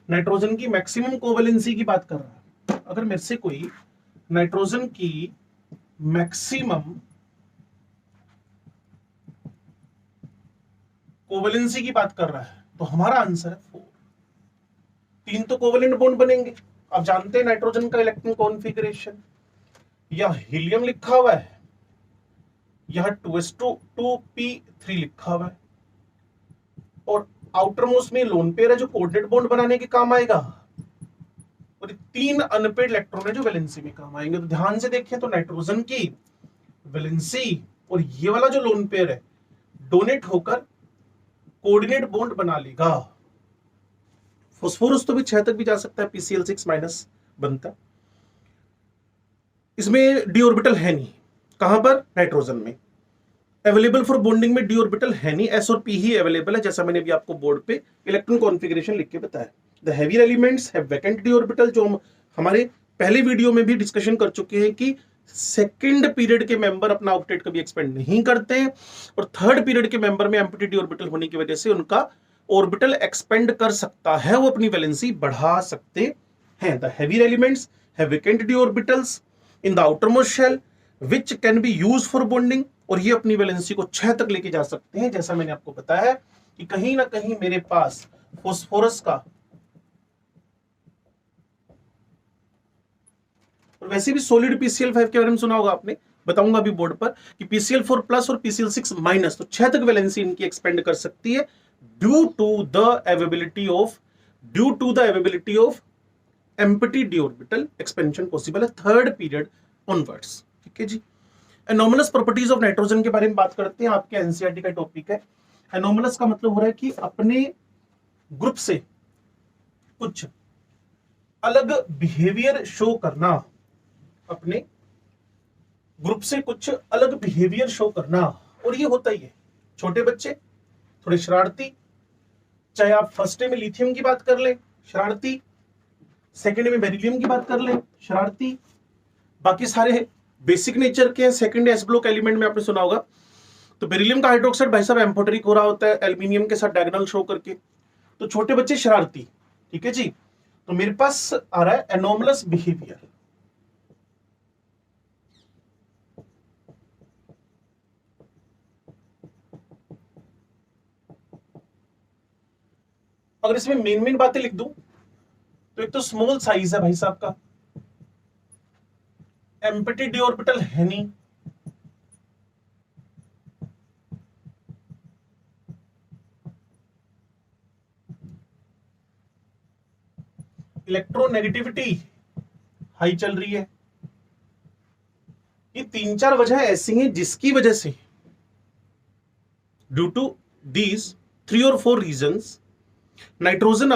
नाइट्रोजन की मैक्सिमम कोवेलेंसी की बात कर रहा है, अगर मेरे से कोई नाइट्रोजन की मैक्सिमम कोवेलेंसी की बात कर रहा है, तो हमारा आंसर है 4। 3 तो कोवेलेंट बॉन्ड बनेंगे। आप जानते हैं नाइट्रोजन का इलेक्ट्रॉन कॉन्फ़िगरेशन, या हीलियम लिखा हुआ है, यह 2s2 2p3 लिखा हुआ है, और आउटर मोस्ट में लोन पेयर है जो कोऑर्डिनेट बॉन्ड बनाने के काम आएगा, और 3 अनपेड इलेक्ट्रॉन है जो वैलेंसी में काम आएंगे। तो ध्यान से देखें तो नाइट्रोजन की वैलेंसी और ये वाला जो लोन पेयर है डोनेट होकर कोऑर्डिनेट बॉन्ड बना लेगा। फास्फोरस तो भी 6 तक भी जा सकता है, PCl6- बनता है। इसमें डी ऑर्बिटल है नहीं, कहां पर, नाइट्रोजन में। अवेलेबल फॉर बॉन्डिंग में डी ऑर्बिटल है नहीं, एस और पी ही अवेलेबल है, जैसा मैंने अभी आपको बोर्ड पे इलेक्ट्रॉन कॉन्फ़िगरेशन लिख के बताया। The heavy elements have vacant D orbital, जो हम हमारे पहले वीडियो में भी डिस्कशन कर चुके हैं कि सेकंड पीरियड के मेंबर अपना ऑक्टेट कभी एक्सपेंड नहीं करते हैं, और थर्ड पीरियड के मेंबर में एम्प्टी डी ऑर्बिटल होने की वजह से उनका ऑर्बिटल एक्सपेंड कर सकता है, वो अपनी वैलेंसी बढ़ा सकते हैं। The heavy elements have vacant D orbitals in the outermost shell which can be use for bonding, और ये अपनी वैलेंसी को 6 तक लेके जा सकते हैं। जैसा मैंने आपको बताया कि कहीं ना कहीं मेरे पास फास्फोरस का, और वैसे भी सॉलिड PCl5 के बारे में सुना होगा आपने, बताऊंगा अभी बोर्ड पर कि PCl4 प्लस और PCl6 माइनस, तो 6 तक वैलेंसी इनकी एक्सपेंड कर सकती है due to the availability of empty D orbital expansion possible है थर्ड पीरियड ऑनवर्ड्स। ठीक है जी। एनोमलस प्रॉपर्टीज ऑफ नाइट्रोजन के बारे में बात करते हैं, आपके एनसीईआरटी का टॉपिक है। एनोमलस का मतलब हो रहा है कि अपने ग्रुप से कुछ अलग बिहेवियर शो करना, अपने ग्रुप से कुछ अलग बिहेवियर शो करना, और ये होता ही है। छोटे बच्चे थोड़े शरारती, चाहे आप फर्स्ट में लिथियम की बात कर लें, शरारती, सेकंड में बेरिलियम की बात कर लें, शरारती, बाकी सारे बेसिक नेचर के हैं। सेकंड एस ब्लॉक एलिमेंट में आपने सुना होगा, तो बेरिलियम का हाइड्रोक्साइड भाई साहब एम्फोटेरिक हो रहा होता है एल्यूमिनियम के साथ डायगोनल शो करके, तो छोटे बच्चे शरारती। ठीक है जी। तो मेरे पास आ रहा है एनोमलस बिहेवियर। अगर इसमें मेन बातें लिख दूं, तो एक तो स्मॉल साइज है भाई साहब का, एम्प्टी डी ऑर्बिटल है नहीं, इलेक्ट्रोनेगेटिविटी हाई चल रही है। ये 3-4 वजह ऐसी हैं जिसकी वजह से ड्यू टू दीज 3 और 4 रीजंस नाइट्रोजन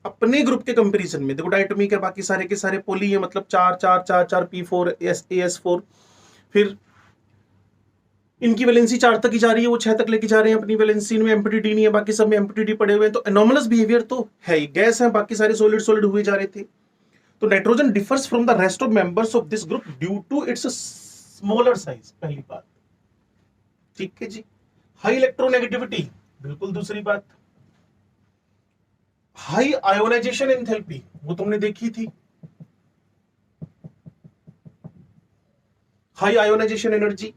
अपने ग्रुप के कंपैरिजन में, देखो डायटोमिक है, बाकी सारे के सारे पोली है, मतलब 4 P4 AS4, फिर इनकी वैलेंसी 4 तक ही जा रही है, वो 6 तक लेके जा रहे हैं अपनी वैलेंसी। इनमें एम्प्टी डी नहीं है, बाकी सब में एम्प्टी डी पड़े हुए हैं, तो एनोमलस बिहेवियर तो है ही। गैस है, बाकी सारे सॉलिड हुए जा रहे थे। तो nitrogen differs from the rest of members of this group due to its smaller size, पहली बात। ठीक है जी। हाई इलेक्ट्रोनेगेटिविटी, बिल्कुल दूसरी बात। हाई आयोनाइजेशन एंथैल्पी, वो तुमने देखी थी, high ionization energy,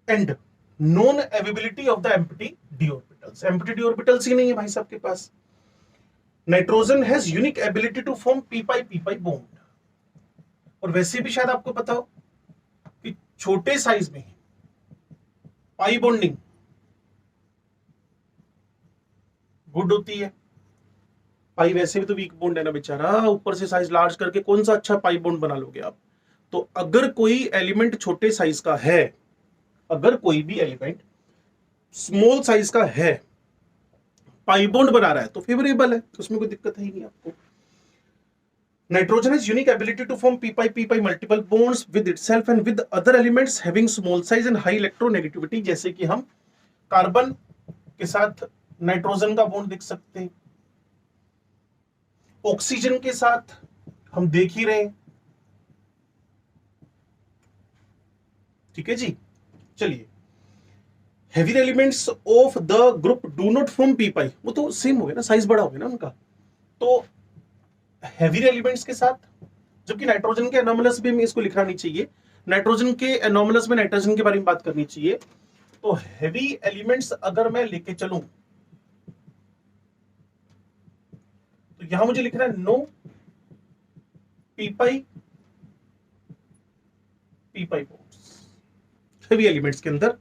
and non availability of the empty d orbitals. Empty d orbitals ही नहीं है भाई साहब के पास। Nitrogen has unique ability to form P pi bond, और वैसे भी शायद आपको पता हो कि छोटे साइज में पाई बॉन्डिंग गुड होती है। पाई वैसे भी तो वीक बॉन्ड है ना बेचारा, ऊपर से साइज लार्ज करके कौन सा अच्छा पाई बॉन्ड बना लोगे आप। तो अगर कोई एलिमेंट छोटे साइज का है, अगर कोई भी एलिमेंट स्मॉल साइज का है, पाई बॉन्ड बना रहा है, तो फेवरेबल है, उसमें कोई दिक्कत है ही नहीं आपको। Nitrogen has unique ability to form P pi multiple bonds with itself and with other elements having small size and high electronegativity, जैसे कि हम कार्बन के साथ नाइट्रोजन का बॉन्ड देख सकते हैं, ऑक्सीजन के साथ हम देख ही रहे हैं। ठीक है जी। चलिए, heavy elements of the group do not form P pi, वो तो सेम हो गया ना, साइज बड़ा हो गया ना उनका। तो हेवी एलिमेंट्स के साथ, जबकि नाइट्रोजन के एनोमलस भी इसको लिखना नहीं चाहिए, नाइट्रोजन के एनोमलस में नाइट्रोजन के बारे में बात करनी चाहिए। तो हेवी एलिमेंट्स अगर मैं लेके चलूं, तो यहां मुझे लिखना है no P pi bonds. Heavy elements के अंदर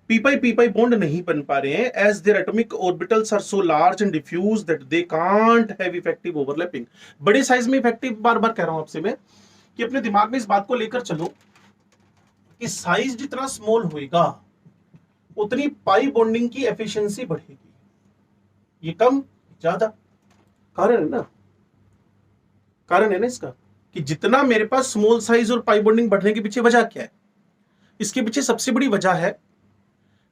पी पाई बॉन्ड नहीं बन पा रहे हैं, as their atomic orbitals are so large and diffuse that they can't have effective overlapping. बड़े साइज में इफेक्टिव, बार बार कह रहा हूं आपसे मैं कि अपने दिमाग में इस बात को लेकर चलो कि साइज जितना स्मॉल होएगा उतनी पाई बॉन्डिंग की एफिशिएंसी बढ़ेगी। ये कम ज्यादा कारण है ना इसका, कि जितना मेरे पास स्मॉल साइज और पाई बॉन्डिंग बढ़ने के पीछे वजह क्या है, इसके पीछे सबसे बड़ी वजह है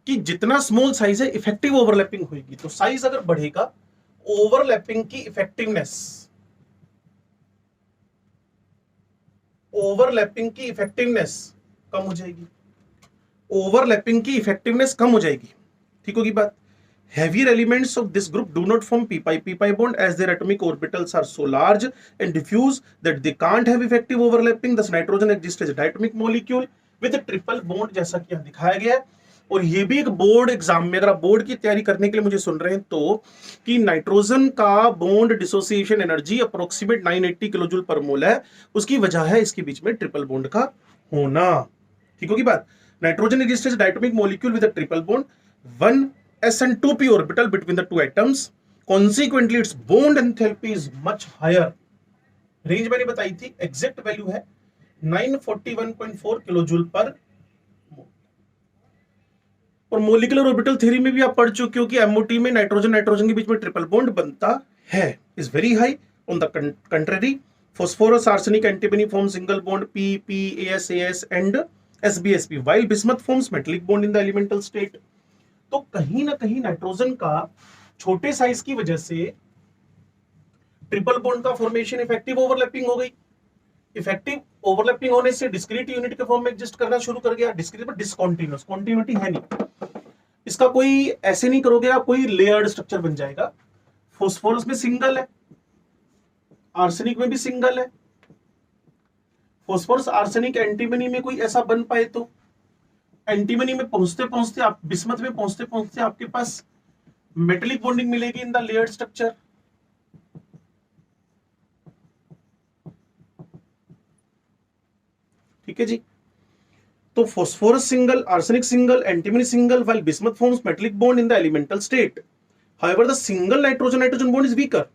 कि जितना स्मॉल साइज है इफेक्टिव ओवरलैपिंग होगी। तो साइज अगर बढ़ेगा ओवरलैपिंग की इफेक्टिवनेस कम हो जाएगी, ओवरलैपिंग की इफेक्टिवनेस कम हो जाएगी। ठीक होगी बात। Heavier elements of this group do not form p-pi bond as their atomic orbitals are so large and diffuse that they can't have effective overlapping. Thus nitrogen exists as a diatomic molecule with a triple bond, जैसा कि यहाँ दिखाया गया है। और ये भी एक बोर्ड एग्जाम में, अगर आप बोर्ड की तैयारी करने के लिए मुझे सुन रहे हैं तो, कि नाइट्रोजन का bond dissociation energy approximate 980 kilojoule पर मोल है। उसकी वजह है इसके बीच में ट्रिपल बॉन्ड का होना। ठीक होगी बात। Nitrogen exists as a diatomic molecule with a triple bond, one s and 2p orbital between the two atoms. Consequently, its bond enthalpy is much higher. Range मैंने बताई थी, एग्जैक्ट वैल्यू है 941.4 kilojoule पर मोल। और मोलिकुलर ऑर्बिटल थ्योरी में भी आप पढ़ चुके हो कि एमओटी में नाइट्रोजन नाइट्रोजन के बीच में ट्रिपल बॉन्ड बनता है, is very high. On the contrary, phosphorus arsenic antimony form single bond p p as as and sbsp, while bismuth forms metallic bond in the elemental state. तो कहीं ना कहीं nitrogen का छोटे साइज की वजह से ट्रिपल बॉन्ड का फॉर्मेशन इफेक्टिव ओवरलैपिंग हो गई। इफेक्टिव ओवरलैपिंग होने से डिस्क्रीट यूनिट के फॉर्म में एग्जिस्ट करना शुरू कर गया। डिस्क्रीट पर डिसकॉन्टिन्यूअस, कॉन्टिन्यूटी है नहीं, इसका कोई ऐसे नहीं करोगे आप, कोई लेयर्ड स्ट्रक्चर बन जाएगा। फॉस्फोरस में सिंगल है, आर्सेनिक में भी सिंगल है। फॉस्फोरस आर्सेनिक एंटीमनी में कोई ऐसा बन पाए तो, एंटीमनी में पहुंचते पहुंचते आप बिस्मथ में पहुंचते पहुंचते आपके पास मेटेलिक बॉन्डिंग मिलेगी इन द लेयर्ड स्ट्रक्चर। ठीक है जी। तो phosphorus single, arsenic single, antimony single, while bismuth forms metallic bond in the elemental state. However the single nitrogen nitrogen bond is weaker.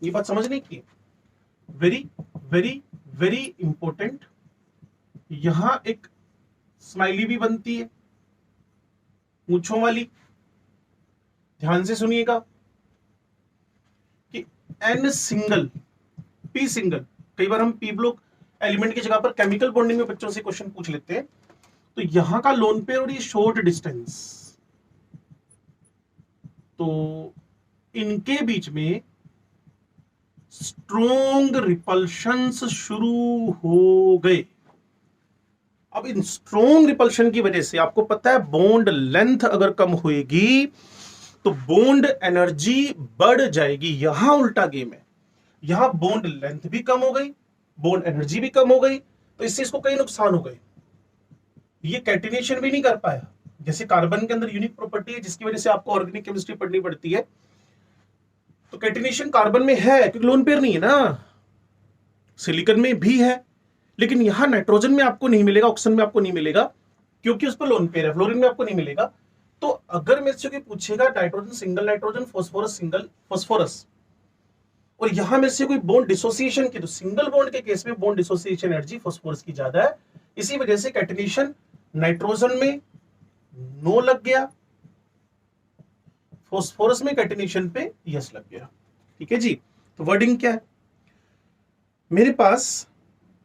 ये बात समझने की, वेरी वेरी वेरी इंपॉर्टेंट। यहां एक smiley भी बनती है मूंछों वाली, ध्यान से सुनिएगा कि N सिंगल, P सिंगल, कई बार हम P ब्लॉक एलिमेंट की जगह पर केमिकल बॉन्डिंग में बच्चों से क्वेश्चन पूछ लेते हैं। तो यहां का लोन पेयर और ये शॉर्ट डिस्टेंस, तो इनके बीच में स्ट्रॉन्ग रिपल्शंस शुरू हो गए। अब इन स्ट्रॉन्ग रिपल्शन की वजह से आपको पता है बॉन्ड लेंथ अगर कम होएगी तो बॉन्ड एनर्जी बढ़ जाएगी। यहां उल्टा गेम है, यहां बॉन्ड लेंथ भी कम हो गई, बॉन्ड एनर्जी भी कम हो गई, तो इससे इसको कई नुकसान हो गए। ये कैटिनेशन भी नहीं कर पाया। जैसे कार्बन के अंदर यूनिक प्रॉपर्टी है जिसकी वजह से आपको ऑर्गेनिक केमिस्ट्री पढ़नी पड़ती है, तो कैटिनेशन कार्बन में है क्योंकि लोन पेयर नहीं है ना, सिलिकॉन में भी है, लेकिन यहां नाइट्रोजन में आपको नहीं मिलेगा, ऑक्सीजन में आपको नहीं मिलेगा क्योंकि उस पर लोन पेयर है, फ्लोरीन में आपको नहीं मिलेगा। तो अगर मेरे से पूछेगा nitrogen single nitrogen, phosphorus single phosphorus, और यहां मेरे से कोई बॉन्ड डिसोसिएशन की, तो सिंगल बॉन्ड के केस में बॉन्ड डिसोसिएशन एनर्जी फॉस्फोरस की ज्यादा है। इसी वजह से कैटिनेशन नाइट्रोजन में नो लग गया, फॉस्फोरस में कैटिनेशन पे यस लग गया। ठीक है जी। तो वर्डिंग क्या है मेरे पास,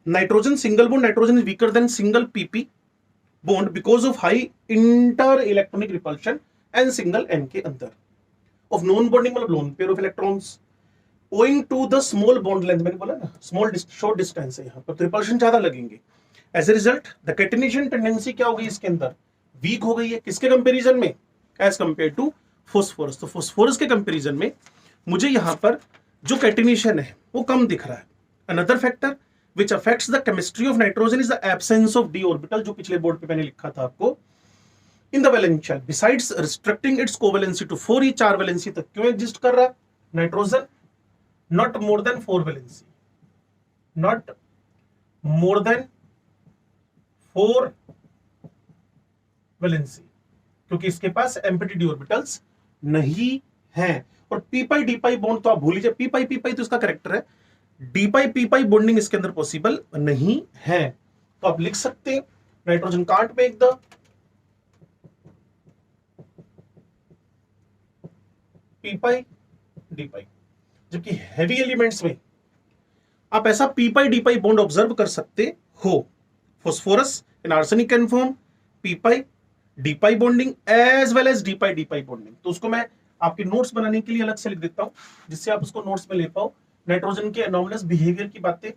nitrogen single bond nitrogen is weaker than single PP bond because of high inter electronic repulsion and single N के अंदर ऑफ नॉन बॉन्डिंग, मतलब lone pair of electrons, owing to the small bond length, मैंने बोला ना small short distance है, यहां पर repulsion ज्यादा लगेंगे। As a result the catenation tendency क्या हो गई इसके अंदर, वीक हो गई है। किसके कंपेरिजन में, एज कंपेयर टू फॉस्फोरस। तो फॉस्फोरस के कंपेरिजन में मुझे यहां पर जो कैटिनेशन है वो कम दिख रहा है। Another factor which affects the chemistry of nitrogen is the absence of d orbital, जो पिछले बोर्ड पे मैंने लिखा था आपको, in the valence shell, besides restricting its covalency to 4, ये 4 वैलेंसी तक क्यों एग्जिस्ट कर रहा है nitrogen, not more than 4 valency, not more than 4 valency, क्योंकि इसके पास एम्प्टी d ऑर्बिटल्स नहीं है। और P pi d pi bond तो आप भूल लीजिए, पी पाई तो इसका करेक्टर है, डी पाई पी पाई बॉन्डिंग इसके अंदर पॉसिबल नहीं है। तो आप लिख सकते हैं nitrogen can't make the p pi d pi, जबकि हैवी एलिमेंट्स में आप ऐसा p pi d pi bond observe कर सकते हो। Phosphorus in arsenic can form P pi d pi bonding as well as d pi d pi bonding. तो उसको मैं आपके नोट्स बनाने के लिए अलग से लिख देता हूं, जिससे आप उसको नोट्स में ले पाओ। नाइट्रोजन के एनॉमलस बिहेवियर की बातें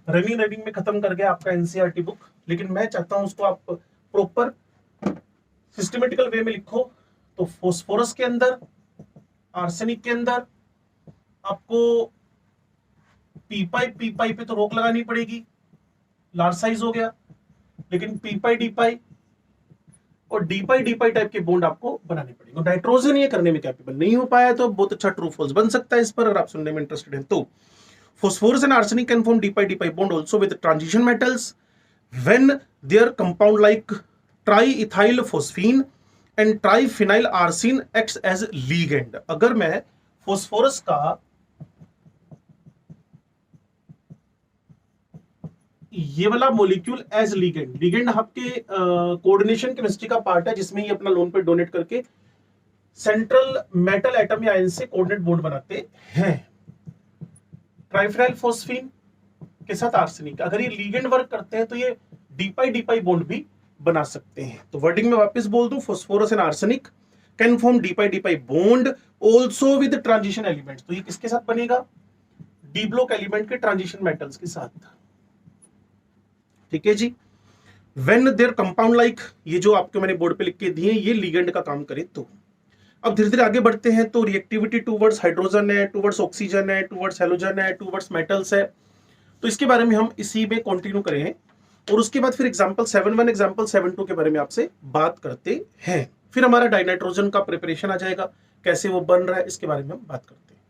रनिंग में खत्म कर गया आपका एनसीईआरटी बुक, लेकिन मैं चाहता हूं उसको आप प्रॉपर सिस्टमेटिकल वे में लिखो। तो फोस्फोरस के अंदर, आर्सेनिक के अंदर आपको पी पाई पे तो रोक लगानी पड़ेगी, लार्ज साइज हो गया, लेकिन पी पाई डी पाई और डी पाई टाइप के बॉन्ड आपको बनाने पड़ेंगे। नाइट्रोजन ये करने में कैपेबल नहीं हो पाया, तो बहुत अच्छा ट्रू फॉल्स बन सकता है इस पर, अगर आप सुनने में इंटरेस्टेड हैं तो। Phosphorus and arsenic can form d-pi bond also with transition metals when their compound like triethyl phosphine and triphenyl arsine acts as ligand। अगर मैं फोस्फोरस का ये वाला मॉलिक्यूल एज लिगेंड, लिगेंड आपके कोऑर्डिनेशन केमिस्ट्री का part है, जिसमें ये अपना लोन पे डोनेट करके सेंट्रल मेटल एटम या आयन से कोऑर्डिनेट बॉन्ड बनाते हैं। ट्राइफेनाइल फोस्फीन के साथ आर्सेनिक, अगर ये लिगेंड वर्क करते हैं तो ये डी पाई बॉन्ड भी बना सकते हैं। तो वर्डिंग में वापस बोल दूं, phosphorus and arsenic can form D pi bond also with transition elements. तो ये किसके साथ बनेगा? डी ब्लॉक एलिमेंट के ट्रांजिशन मेटल्स के साथ। ठीक है जी। व्हेन देयर कंपाउंड लाइक, ये जो आपके मैंने बोर्ड पे लिख के दिए, ये लिगेंड का काम करे तो। अब धीरे धीरे आगे बढ़ते हैं, तो रिएक्टिविटी टूवर्ड्स हाइड्रोजन है, टूवर्ड्स ऑक्सीजन है, टूवर्ड्स हेलोजन है, टूवर्ड्स मेटल्स है, तो इसके बारे में हम इसी में कंटिन्यू करें, और उसके बाद फिर एग्जांपल 7.1 एग्जांपल 7.2 के बारे में आपसे बात करते हैं। फिर हमारा डाइनाइट्रोजन का प्रिपरेशन आ जाएगा, कैसे वो बन रहा है इसके बारे में हम बात करते हैं।